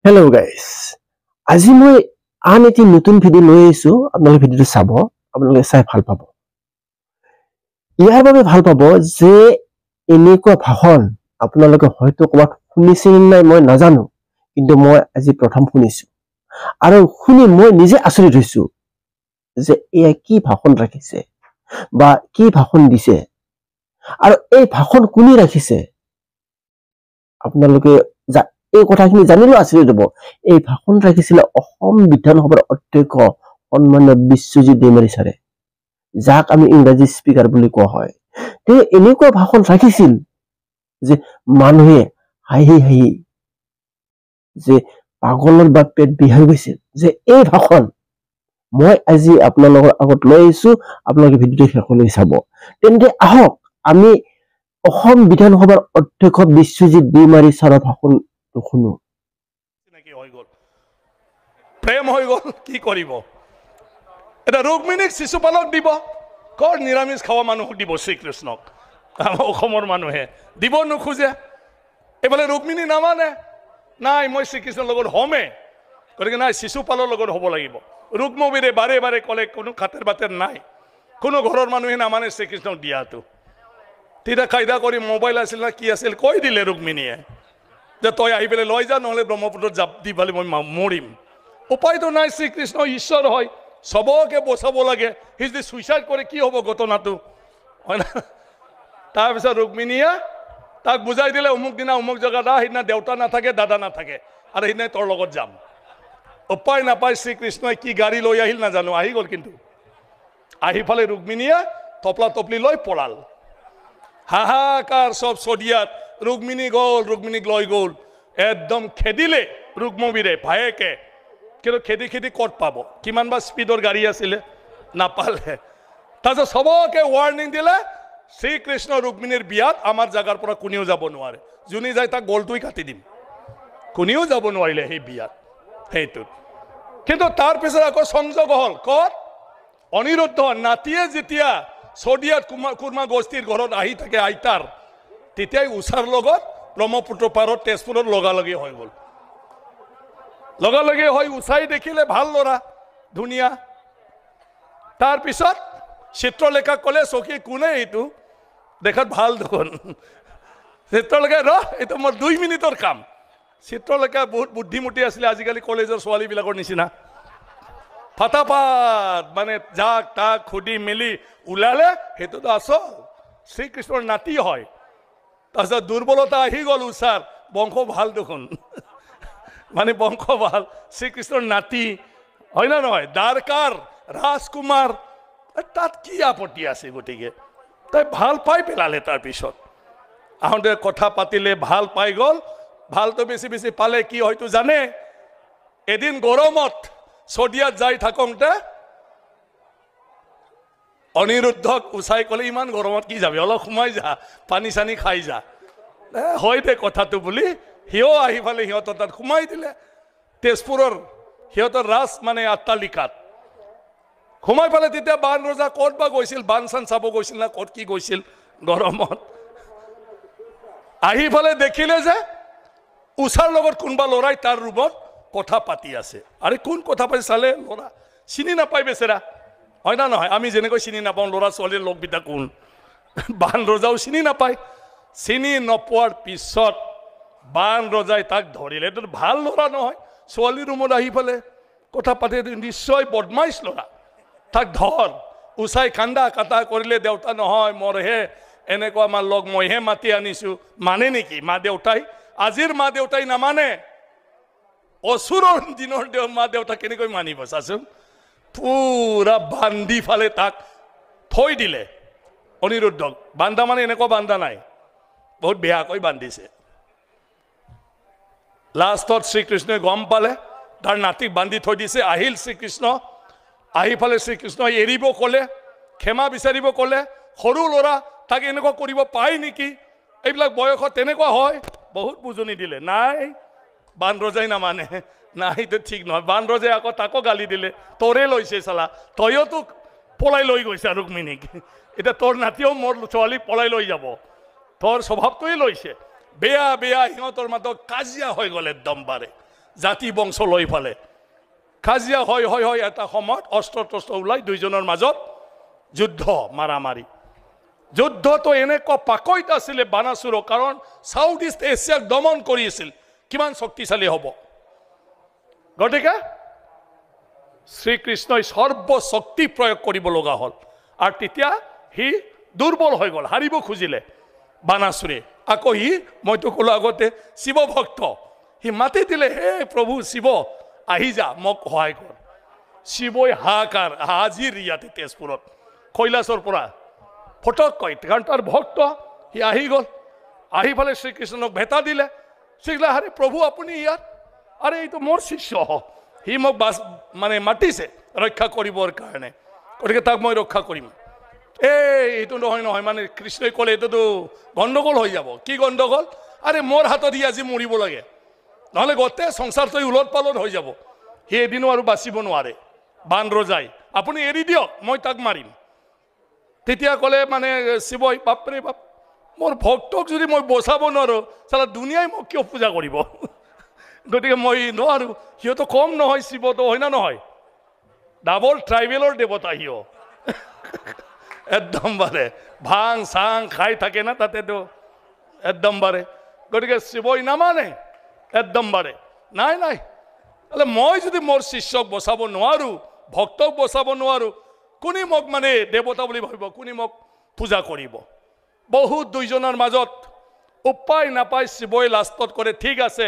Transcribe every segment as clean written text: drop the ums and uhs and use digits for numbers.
Hello' guys, আজি মই আন এটি নতুন ভিডিঅ' লৈ আহিছো। আপোনালোকে ভিডিঅ'টো চাব, আপোনালোকে চাই ভাল পাব। ইয়াৰ বাবে ভাল পাব যে এনেকুৱা ভাষণ আপোনালোকে হয়তো ক'ৰবাত শুনিছে নাই মই নাজানো, কিন্তু মই আজি প্ৰথম শুনিছো আৰু শুনি মই নিজে আচৰিত হৈছো যে এয়া কি ভাষণ ৰাখিছে বা কি ভাষণ দিছে আৰু এই ভাষণ কোনে ৰাখিছে। আপোনালোকে এই কথাখিনি জানিলেও আচৰিত হ'ব। এই ভাষণ ৰাখিছিলে অসম বিধানসভাৰ অধ্যক্ষ সন্মানীয় বিশ্বজিৎ দৈমাৰী ছাৰে, যাক আমি ইংৰাজী স্পিকাৰ বুলি কোৱা হয়। তেওঁ এনেকুৱা ভাষণ ৰাখিছিল যে মানুহে হাঁহি হাঁহি যে পাগলৰ বা পেট বিহাই গৈছিল। যে এই ভাষণ মই আজি আপোনালোকৰ আগত লৈ আহিছো, আপোনালোকে ভিডিঅ'টো শেষলৈ চাব। তেন্তে আহক আমি অসম বিধানসভাৰ অধ্যক্ষ বিশ্বজিৎ দৈমাৰী ছাৰৰ ভাষণটো শুনো। প্ৰেম হৈ গ'ল, কি কৰিব? এটা ৰুক্মিণীক শিশুপালক দিব, কৰ নিৰামিষ খোৱা মানুহক দিব শ্ৰীকৃষ্ণক। আমাৰ অসমৰ মানুহে দিব নোখোজে। এইফালে ৰুক্মিণী নামানে, নাই মই শ্ৰীকৃষ্ণৰ লগত হ'মে, গতিকে নাই শিশুপালৰ লগত হ'ব লাগিব। ৰুক্মবীৰে বাৰে বাৰে ক'লে, কোনো খাতেৰ বাতেৰ নাই, কোনো ঘৰৰ মানুহে নামানে শ্ৰীকৃষ্ণক দিয়াটো। তেতিয়া কায়দা কৰি মোবাইল আছিল না কি আছিল কৈ দিলে ৰুক্মিণীয়ে যে তই আহি পেলাই লৈ যা, নহ'লে ব্ৰহ্মপুত্ৰত জাপ দি পেলাই মই মৰিম। উপায়তো নাই, শ্ৰীকৃষ্ণ ঈশ্বৰ হয়, চবকে বচাব লাগে। সি যদি চুইচাইড কৰে কি হ'ব ঘটনাটো, হয় না? তাৰপিছত ৰুক্মিণীয়ে তাক বুজাই দিলে, অমুক দিনা অমুক জেগাত আহ, সেইদিনা দেউতা নাথাকে দাদা নাথাকে, আৰু সেইদিনাই তোৰ লগত যাম। উপায় নাপায় শ্ৰীকৃষ্ণই কি গাড়ী লৈ আহিল নাজানো, আহি গ'ল। কিন্তু আহি ফালে ৰুক্মিণীয়ে টপলা টপলি লৈ পলাল। হাহাকাৰ চব চদিয়াত, ৰুক্মিণী গ'ল, ৰুক্মিণীক লৈ গ'ল। একদম খেদিলে ৰুক্মবীৰে ভায়েকে, কিন্তু খেদি খেদি ক'ত পাব? কিমান বা স্পীডৰ গাড়ী আছিলে, নাপালে। তাৰপিছত চবকে ৱাৰ্ণিং দিলে, শ্ৰীকৃষ্ণ ৰুক্মিণীৰ বিয়াত আমাৰ জাগাৰ পৰা কোনেও যাব নোৱাৰে, যোনে যায় তাক গলটোই কাটি দিম। কোনেও যাব নোৱাৰিলে সেই বিয়াত, সেইটোত। কিন্তু তাৰপিছত আকৌ সংযোগ হ'ল ক'ত? অনিৰুদ্ধ নাতিয়ে যেতিয়া চদিয়াত কুৰ্মা গোষ্ঠীৰ ঘৰত আহি থাকে আইতাৰ, তেতিয়াই উষাৰ লগত ব্ৰহ্মপুত্ৰ পাৰত তেজপুৰত লগালগি হৈ গ'ল। লগালগি হৈ উষাই দেখিলে ভাল ল'ৰা, ধুনীয়া। তাৰপিছত চিত্ৰলেখাক ক'লে, চকী কোনে এইটো, দেখাত ভাল দেখোন। চিত্ৰলেখাই এইটো মোৰ 2 মিনিটৰ কাম। চিত্ৰলেখা বহুত বুদ্ধিমতী আছিলে, আজিকালি কলেজৰ ছোৱালীবিলাকৰ নিচিনা। ফটাফট মানে যাক তাক সুধি মেলি ওলালে, সেইটোতো আচল শ্ৰীকৃষ্ণৰ নাতি হয়। তাৰপিছত দুৰ্বলতা আহি গ'ল উষাৰ, বংশ ভাল দেখোন, মানে বংশ ভাল, শ্ৰীকৃষ্ণৰ নাতি, হয় না নহয়? দ্বাৰকাৰ ৰাজকুমাৰ, তাত কি আপত্তি আছে? গতিকে তাই ভাল পাই পেলালে। তাৰপিছত আহোঁতে কথা পাতিলে, ভাল পাই গ'ল। ভালটো বেছি বেছি পালে কি হয়তো জানে, এদিন গৰমত চদিয়াত যাই থাকোঁতে অনিৰুদ্ধক উষাই ক'লে, ইমান গৰমত কি যাবি, অলপ সোমাই যা, পানী চানী খাই যা। হয় দে কথাটো বুলি সিও আহি ফালে সিহঁতৰ তাত সোমাই দিলে। তেজপুৰৰ সিহঁতৰ ৰাজ মানে আট্টালিকাত সোমাই পেলাই তেতিয়া বান ৰজা ক'ত বা গৈছিল, বান চান চাব গৈছিল না ক'ত কি গৈছিল গৰমত, আহি ফালে দেখিলে যে উষাৰ লগত কোনোবা ল'ৰাই তাৰ ৰুমত কথা পাতি আছে। আৰে কোন কথা পাতি চালে, ল'ৰা চিনি নাপায় বেচেৰা, হয় না নহয়? আমি যেনেকৈ চিনি নাপাওঁ ল'ৰা ছোৱালীৰ লগবিটা কোন, বান ৰজাও চিনি নাপায়। চিনি নোপোৱাৰ পিছত বান ৰজাই তাক ধৰিলে। এইটো ভাল ল'ৰা নহয়, ছোৱালী ৰুমত আহি পেলে কথা পাতি, নিশ্চয় বদমাইছ ল'ৰা, তাক ধৰ। উষাই কান্দা কাটা কৰিলে, দেউতা নহয় মোৰহে এনেকুৱা আমাৰ লগ, মইহে মাতি আনিছো। মানে নেকি মা দেউতাই? আজিৰ মা দেউতাই নামানে, অসুৰৰ দিনৰ মা দেউতা কেনেকৈ মানিব চাচোন। পুৰা বান্ধি ফালে তাক থৈ দিলে অনিৰুদ্ধক। বান্ধা মানে এনেকুৱা বান্ধা নাই, বহুত বেয়াকৈ বান্ধিছে। লাষ্টত শ্ৰীকৃষ্ণই গম পালে, তাৰ নাতিক বান্ধি থৈ দিছে। আহিল শ্ৰীকৃষ্ণ, আহি ফালে শ্ৰীকৃষ্ণই এৰিব ক'লে, ক্ষমা বিচাৰিব ক'লে। সৰু ল'ৰা, তাক এনেকুৱা কৰিব পায় নেকি, এইবিলাক বয়সত তেনেকুৱা হয়, বহুত বুজনি দিলে। নাই, বান ৰজাই নামানে, নাই এইটো ঠিক নহয়। বান ৰজাই আকৌ তাকো গালি দিলে, তোৰে লৈছে চালা, তইও তোক পলাই লৈ গৈছে ৰুক্মিণীক, এতিয়া তোৰ নাতিও মোৰ ছোৱালীক পলাই লৈ যাব, তোৰ স্বভাৱটোৱে লৈছে। বেয়া বেয়া সিহঁতৰ মাজত কাজিয়া হৈ গ'ল একদম বাৰে। জাতি বংশ লৈ ফালে কাজিয়া হয় এটা সময়ত অস্ত্ৰ তস্ত্ৰ ওলাই দুইজনৰ মাজত যুদ্ধ মাৰামাৰি যুদ্ধটো এনেকুৱা পাকৈত আছিলে বানাসুৰৰ কাৰণ সাউথ ইষ্ট এছিয়াক দমন কৰি আছিল কিমান শক্তিশালী হ'ব গতিকে শ্ৰীকৃষ্ণই সৰ্বশক্তি প্ৰয়োগ কৰিব লগা হ'ল আৰু তেতিয়া সি দুৰ্বল হৈ গ'ল হাৰিব খুজিলে বানাসুৰে আকৌ সি মইতো ক'লো আগতে শিৱ ভক্ত সি মাতি দিলে হে প্ৰভু শিৱ আহি যা মোক সহায় কৰ শিৱই হাহাকাৰ হাজিৰ ইয়াতে তেজপুৰত কৈলাশৰ পৰা ফটক কয় কাৰণ তাৰ ভক্ত সি আহি গ'ল আহি ফালে শ্ৰীকৃষ্ণক ভেটা দিলে শ্ৰীকৃষ্ণ আৰে প্ৰভু আপুনি ইয়াত আৰে এইটো মোৰ শিষ্য সি মোক মানে মাতিছে ৰক্ষা কৰিবৰ কাৰণে গতিকে তাক মই ৰক্ষা কৰিম এইটো নহয় মানে কৃষ্ণই ক'লে এইটোতো গণ্ডগোল হৈ যাব কি গণ্ডগোল আৰে মোৰ হাতত সি আজি মৰিব লাগে নহ'লে গোটেই সংসাৰটো উলট পালট হৈ যাব সি এদিনো আৰু বাচিব নোৱাৰে বান ৰজাই আপুনি এৰি দিয়ক মই তাক মাৰিম তেতিয়া ক'লে মানে শিৱই বাপৰে বাপ মোৰ ভক্তক যদি মই বচাব নোৱাৰোঁ চালা দুনিয়াই মোক কিয় পূজা কৰিব গতিকে মই নোৱাৰোঁ সিহঁতো কম নহয় শিৱটো হয় না নহয় ডাবল ট্ৰাইবেলৰ দেৱতা সিও একদম বাৰে ভাং চাং খাই থাকে না তাতেতো একদম বাৰে গতিকে শিৱই নামানে একদম বাৰে নাই মই যদি মোৰ শিষ্যক বচাব নোৱাৰোঁ ভক্তক বচাব নোৱাৰোঁ কোনে মোক মানে দেৱতা বুলি ভাবিব কোনে মোক পূজা কৰিব বহুত দুইজনৰ মাজত উপায় নাপায় শিৱই লাষ্টত কৰে ঠিক আছে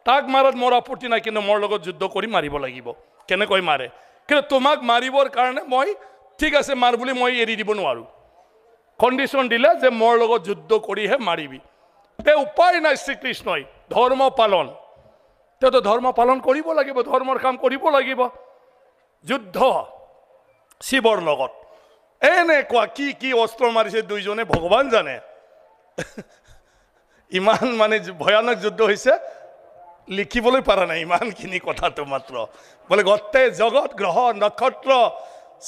তাক মাৰাত মোৰ আপত্তি নাই কিন্তু মোৰ লগত যুদ্ধ কৰি মাৰিব লাগিব কেনেকৈ মাৰে কিন্তু তোমাক মাৰিবৰ কাৰণে মই ঠিক আছে মাৰ বুলি মই এৰি দিব নোৱাৰোঁ কণ্ডিশ্যন দিলে যে মোৰ লগত যুদ্ধ কৰিহে মাৰিবি তে উপায় নাই শ্ৰীকৃষ্ণই ধৰ্ম পালন তেওঁতো ধৰ্ম পালন কৰিব লাগিব ধৰ্মৰ কাম কৰিব লাগিব যুদ্ধ শিৱৰ লগত এনেকুৱা কি অস্ত্ৰ মাৰিছে দুইজনে ভগৱান জানে ইমান মানে ভয়ানক যুদ্ধ হৈছে লিখিবলৈ পৰা নাই ইমানখিনি কথাটো মাত্ৰ বোলে গোটেই জগত গ্ৰহ নক্ষত্ৰ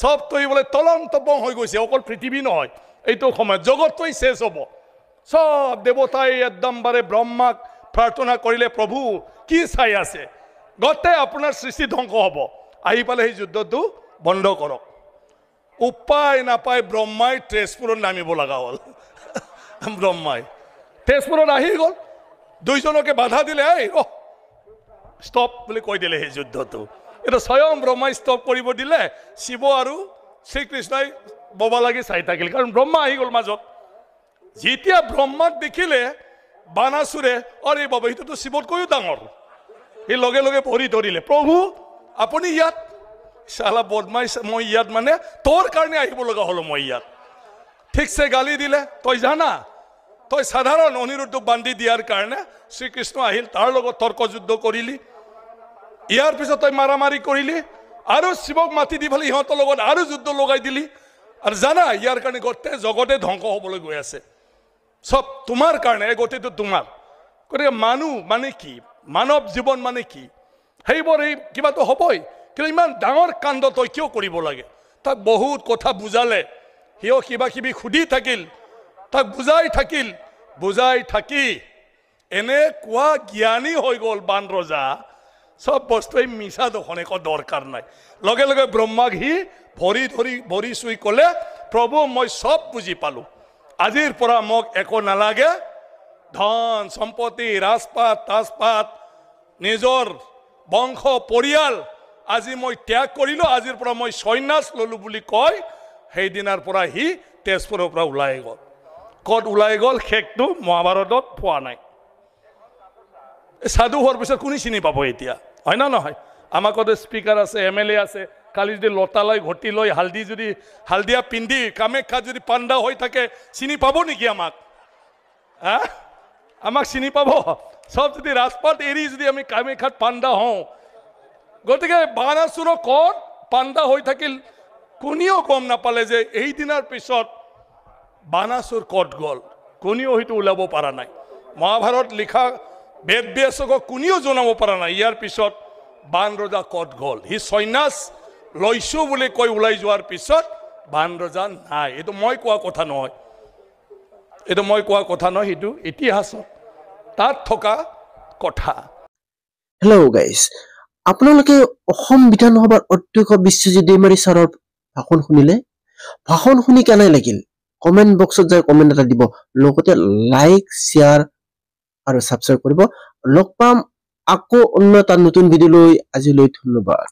সব বোলে তলন্তবং হৈ গৈছে অকল পৃথিৱী নহয় এইটো সময়ত জগতটোই শেষ হ'ব সব দেৱতাই একদম বাৰে ব্ৰহ্মাক প্ৰাৰ্থনা কৰিলে প্ৰভু কি চাই আছে গোটেই আপোনাৰ সৃষ্টি ধ্বংস হ'ব আহি পালে সেই যুদ্ধটো বন্ধ কৰক উপায় নাপায় ব্ৰহ্মাই তেজপুৰত নামিব লগা হ'ল ব্ৰহ্মাই তেজপুৰত আহি গ'ল দুইজনকে বাধা দিলে এই ষ্টপ বুলি কৈ দিলে সেই যুদ্ধটো এটা স্বয়ং ব্ৰহ্মাই ষ্টপ কৰিব দিলে শিৱ আৰু শ্ৰীকৃষ্ণই ববা লাগি চাই থাকিল কাৰণ ব্ৰহ্মা আহি গ'ল মাজত যেতিয়া ব্ৰহ্মাক দেখিলে বানাসুৰে আৰে বাবা সেইটোতো শিৱতকৈও ডাঙৰ সি লগে লগে ভৰি ধৰিলে প্ৰভু আপুনি ইয়াত শালা বদমাইছ মই ইয়াত মানে তোৰ কাৰণে আহিব লগা হলো মই ইয়াত ঠিকছে গালি দিলে তই জানা তই সাধাৰণ অনিৰুদ্ধক বান্ধি দিয়াৰ কাৰণে শ্ৰীকৃষ্ণ আহিল তাৰ লগত তৰ্ক যুদ্ধ কৰিলি ইয়াৰ পিছত তই মাৰামাৰি কৰিলি আৰু শিৱক মাতি দি পেলাই ইহঁতৰ লগত আৰু যুদ্ধ লগাই দিলি আৰু জানা ইয়াৰ কাৰণে গোটেই জগতে ধ্বংস হ'বলৈ গৈ আছে সব তোমাৰ কাৰণে গোটেইটো তোমাৰ গতিকে মানুহ মানে কি মানৱ জীৱন মানে কি সেইবোৰ এই কিবাটো হ'বই কিন্তু ইমান ডাঙৰ কাণ্ড তই কিয় কৰিব লাগে তাক বহুত কথা বুজালে সিও কিবা কিবি সুধি থাকিল তাক বুজাই থাকি এনেকুৱা জ্ঞানী হৈ গ'ল বান ৰজা সব বস্তুৱেই মিছা দেখোন একো দৰকাৰ নাই লগে লগে ব্ৰহ্মাক সি ভৰি চুই ক'লে প্ৰভু মই সব বুজি পালোঁ আজিৰ পৰা মোক একো নালাগে ধন সম্পত্তি ৰাজপাট তাজপাট নিজৰ বংশ পৰিয়াল আজি মই ত্যাগ কৰিলোঁ আজিৰ পৰা মই সন্ন্যাস ল'লোঁ বুলি কয় সেইদিনাৰ পৰা সি তেজপুৰৰ পৰা ওলাই গ'ল ক'ত ওলাই গ'ল শেষটো মহাভাৰতত পোৱা নাই সাধু হোৱাৰ পিছত কোনে চিনি পাব এতিয়া হয় না নহয় আমাৰ কত স্পিকাৰ আছে MLA আছে কালি যদি লতা লৈ ঘটি লৈ হালদিয়া পিন্ধি কামাখ্যা যদি পাণ্ডা হৈ থাকে চিনি পাব নেকি আমাক চিনি পাব সব যদি ৰাজপাট এৰি যদি আমি কামাখ্যাত পাণ্ডা হওঁ গতিকে বানাসুৰ ক'ত পাণ্ডা হৈ থাকিল কোনেও গম নাপালে যে এই দিনাৰ পিছত বানাসুৰ ক'ত গ'ল কোনেও হয়তো ওলাব পৰা নাই মহাভাৰত লিখা বেদ ব্যাসক কোনেও জনাব পৰা নাই ইয়াৰ পিছত বান ৰজা ক'ত গ'ল সি সন্ন্যাস লৈছো বুলি কৈ ওলাই যোৱাৰ পিছত বান ৰজা নাই এইটো মই কোৱা কথা নহয় সেইটো ইতিহাসত তাত থকা কথা হেল্ল' গাইজ, আপোনালোকে অসম বিধানসভাৰ অধ্যক্ষ বিশ্বজিৎ দৈমাৰী ছাৰৰ ভাষণ শুনিলে? ভাষণ শুনি কেনে লাগিল? কমেণ্ট বক্সত যাই কমেণ্ট এটা দিব, লগতে লাইক, শ্বেয়াৰ আৰু ছাবস্ক্ৰাইব কৰিব। লগ পাম আকৌ অন্য এটা নতুন ভিডিঅ' লৈ। আজিলৈ ধন্যবাদ।